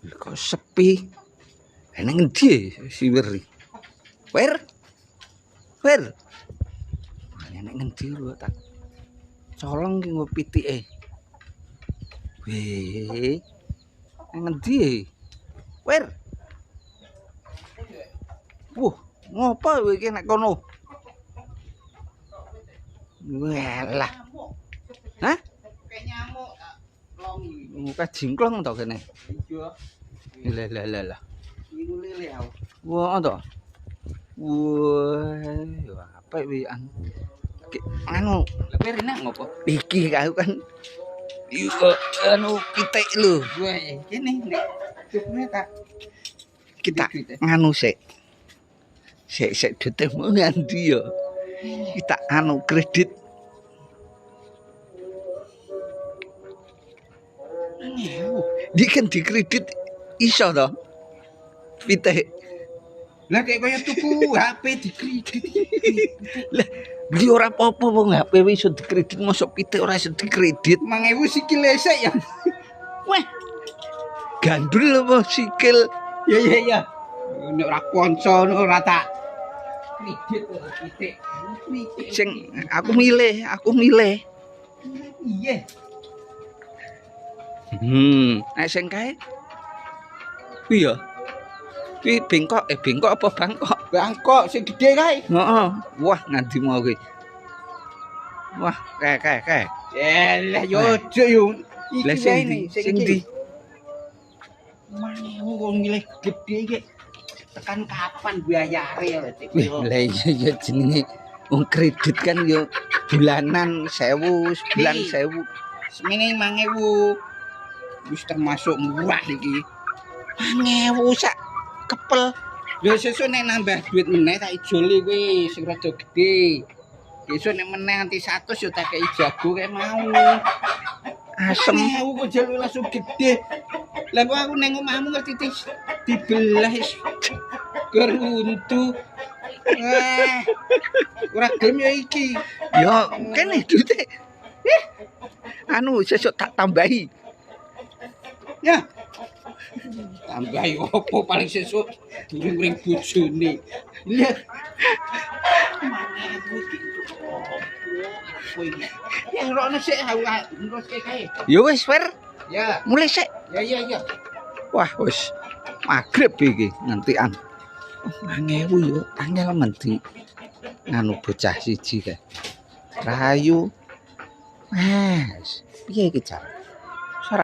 Kok sepi. Nang endi si Weri? Wer? Wer. Nek ngendi lho tak colong ki nggo pitike. Weh. Nang ngendi? Wer. Ngopo kowe iki nek kono? Walah. Hah? Kayak nyamuk longi. Muka jingklong to kene. Iya. Lah. Iku lele aku. Wah to. Wah, apik wi anu, Lebih enak ngopo? iki aku kan anu pitik lho. Wah, kene nek cukne tak Kita nganu sik. Sik dite mau nganti ya. Kita anu kredit. Di kan dikredit iso to. Pitik. Lah kayak kaya tuku HP dikredit. Lah, beli ora apa-apa wong HP wis iso dikredit, mosok pitik ora iso dikredit. 5.000 sikil esek ya. Wah. Gandul apa sikil? Ya. Nek ora kanca ora tak kredit ora pitik. Sing aku milih. Iya. Nek sing kae kuwi ya. Kuwi bengkok apa Bangkok? Bangkok sing gede kae. Heeh. Wah, nganti mau kuwi. Wah, kae. Yalah yo ojo yo. Lah sing ndi? Manemu wong milih gede iki. Tekan kapan bayare ya, Cik? Lah iya jenenge wong kredit kan yo bulanan 1.000, sebulan 1.000. Semene 5.000. Wis termasuk murah iki. 5.000 sak kepel. Lha sesuk nek nambah duit meneh tak ijoli kuwi sing rada gedhe. Besok nek meneh nganti 100 yo tak kei jago kae mau. Asem. Aku kok jelo langsung gedhe. Lah kok aku nang omahmu ngerti dibelah geruntu. Wah. Ora gelem ya iki. Yo kene duite. Anu sesuk tak tambahi. Ya. Tambahi opo paling sesuk durung ring bojone. Lihat. Yang rono sik aku terus kae. Yo wis Fer, Ya. mulai sik. Ya. Wah, wis magrib iki nantian. 5.000 yo angel menti. Nganu bocah siji kae. Rahayu. Wes, piye iki, Cak?